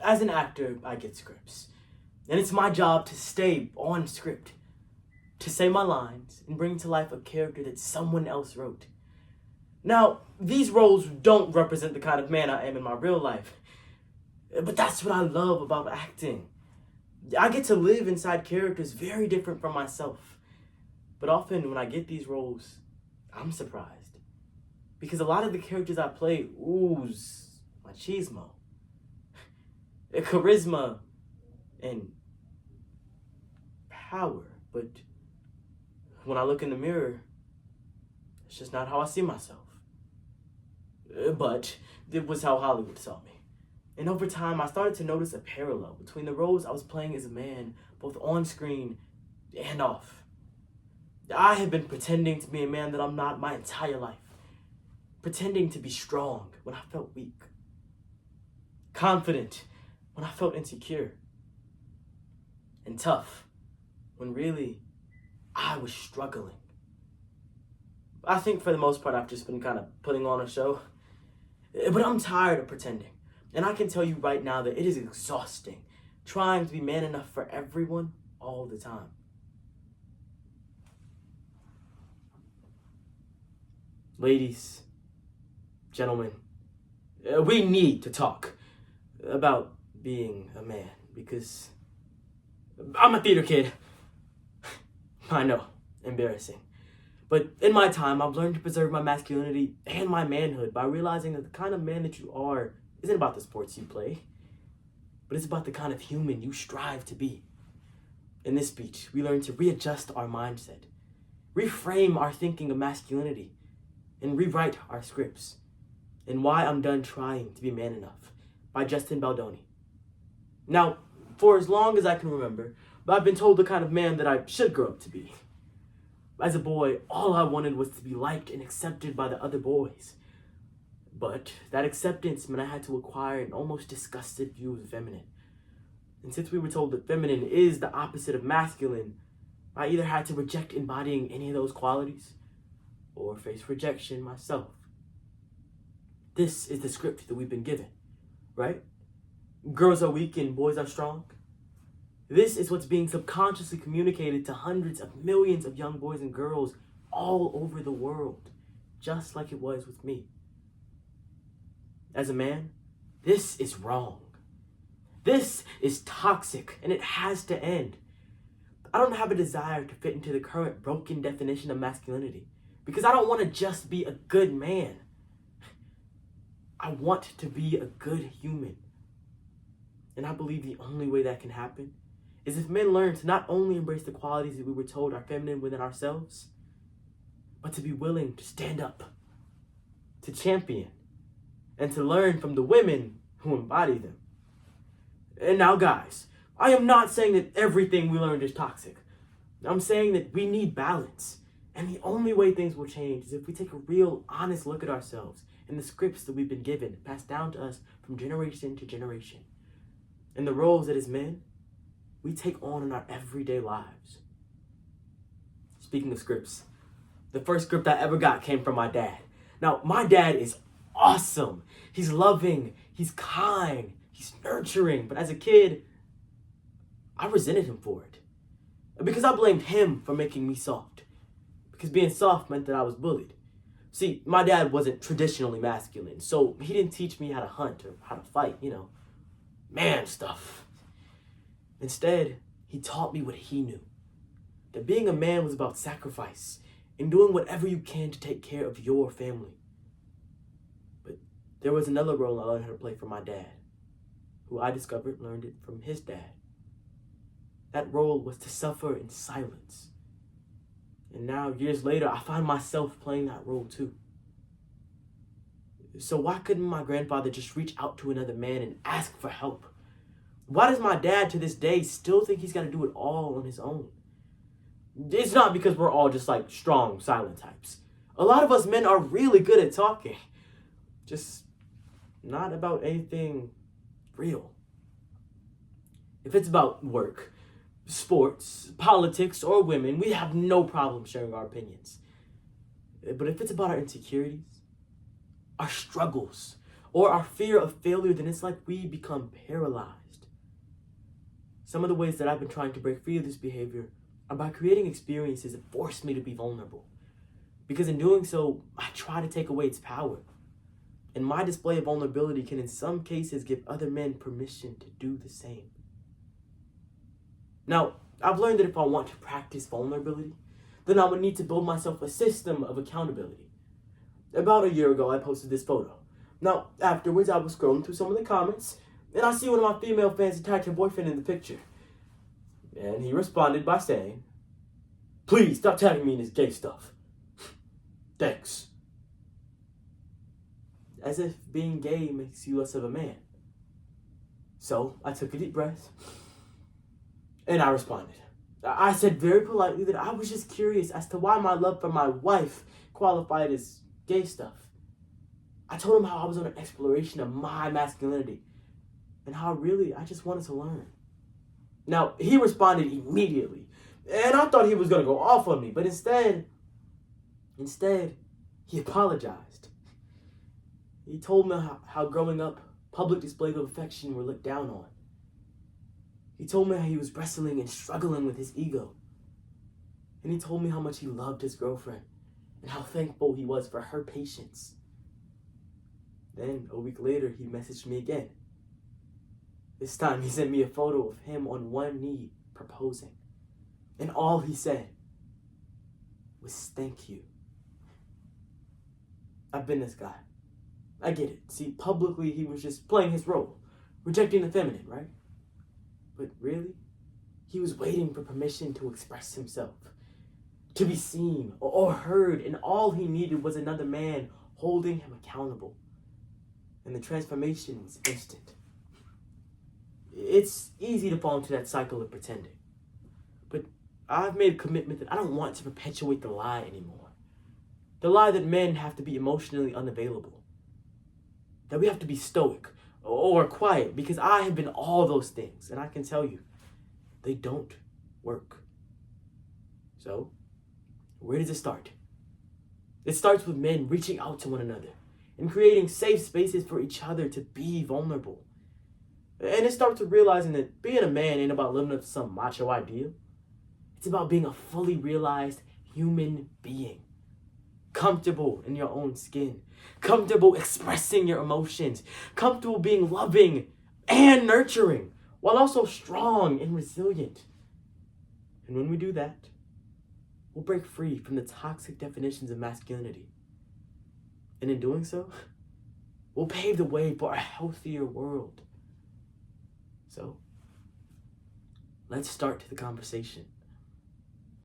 As an actor, I get scripts. And it's my job to stay on script, to say my lines and bring to life a character that someone else wrote. Now, these roles don't represent the kind of man I am in my real life, but that's what I love about acting. I get to live inside characters very different from myself. But often when I get these roles, I'm surprised. Because a lot of the characters I play ooze machismo, charisma, and power. But when I look in the mirror, it's just not how I see myself. But it was how Hollywood saw me. And over time, I started to notice a parallel between the roles I was playing as a man, both on screen and off. I have been pretending to be a man that I'm not my entire life. Pretending to be strong when I felt weak. Confident when I felt insecure. And tough when really I was struggling. I think for the most part, I've just been kind of putting on a show. But I'm tired of pretending. And I can tell you right now that it is exhausting trying to be man enough for everyone all the time. Ladies, gentlemen, we need to talk about being a man because I'm a theater kid. I know, embarrassing. But in my time, I've learned to preserve my masculinity and my manhood by realizing that the kind of man that you are isn't about the sports you play, but it's about the kind of human you strive to be. In this speech, we learn to readjust our mindset, reframe our thinking of masculinity, and rewrite our scripts. And Why I'm Done Trying to Be Man Enough by Justin Baldoni. Now, for as long as I can remember, I've been told the kind of man that I should grow up to be. As a boy, all I wanted was to be liked and accepted by the other boys. But that acceptance meant I had to acquire an almost disgusted view of the feminine. And since we were told that feminine is the opposite of masculine, I either had to reject embodying any of those qualities or face rejection myself. This is the script that we've been given, right? Girls are weak and boys are strong. This is what's being subconsciously communicated to hundreds of millions of young boys and girls all over the world, just like it was with me. As a man, this is wrong. This is toxic, and it has to end. I don't have a desire to fit into the current broken definition of masculinity because I don't want to just be a good man. I want to be a good human. And I believe the only way that can happen is if men learn to not only embrace the qualities that we were told are feminine within ourselves, but to be willing to stand up, to champion, and to learn from the women who embody them. And now, guys, I am not saying that everything we learned is toxic. I'm saying that we need balance. And the only way things will change is if we take a real, honest look at ourselves and the scripts that we've been given, passed down to us from generation to generation. And the roles that as men, we take on in our everyday lives. Speaking of scripts, the first script I ever got came from my dad. Now, my dad is awesome. He's loving, he's kind, he's nurturing. But as a kid, I resented him for it. Because I blamed him for making me soft. Because being soft meant that I was bullied. See, my dad wasn't traditionally masculine, so he didn't teach me how to hunt or how to fight, man stuff. Instead, he taught me what he knew. That being a man was about sacrifice and doing whatever you can to take care of your family. But there was another role I learned how to play for my dad, who I discovered learned it from his dad. That role was to suffer in silence. And now, years later, I find myself playing that role too. So why couldn't my grandfather just reach out to another man and ask for help? Why does my dad to this day still think he's got to do it all on his own? It's not because we're all just like strong, silent types. A lot of us men are really good at talking. Just not about anything real. If it's about work, sports, politics, or women, we have no problem sharing our opinions. But if it's about our insecurities, our struggles, or our fear of failure, then it's like we become paralyzed. Some of the ways that I've been trying to break free of this behavior are by creating experiences that force me to be vulnerable. Because in doing so, I try to take away its power. And my display of vulnerability can in some cases give other men permission to do the same. Now, I've learned that if I want to practice vulnerability, then I would need to build myself a system of accountability. About a year ago, I posted this photo. Now, afterwards, I was scrolling through some of the comments, and I see one of my female fans attack her boyfriend in the picture. And he responded by saying, "Please stop tagging me in this gay stuff. Thanks." As if being gay makes you less of a man. So I took a deep breath, and I responded. I said very politely that I was just curious as to why my love for my wife qualified as gay stuff. I told him how I was on an exploration of my masculinity and how really I just wanted to learn. Now, he responded immediately, and I thought he was going to go off on me, but instead, he apologized. He told me how growing up, public displays of affection were looked down on. He told me how he was wrestling and struggling with his ego. And he told me how much he loved his girlfriend and how thankful he was for her patience. Then, a week later, he messaged me again. This time, he sent me a photo of him on one knee proposing. And all he said was, "Thank you." I've been this guy. I get it. See, publicly, he was just playing his role, rejecting the feminine, right? But really, he was waiting for permission to express himself, to be seen or heard, and all he needed was another man holding him accountable. And the transformation was instant. It's easy to fall into that cycle of pretending. But I've made a commitment that I don't want to perpetuate the lie anymore. The lie that men have to be emotionally unavailable. That we have to be stoic or quiet, because I have been all those things, and I can tell you, they don't work. So, where does it start? It starts with men reaching out to one another and creating safe spaces for each other to be vulnerable. And it starts with realizing that being a man ain't about living up to some macho ideal. It's about being a fully realized human being. Comfortable in your own skin. Comfortable expressing your emotions. Comfortable being loving and nurturing, while also strong and resilient. And when we do that, we'll break free from the toxic definitions of masculinity. And in doing so, we'll pave the way for a healthier world. So, let's start the conversation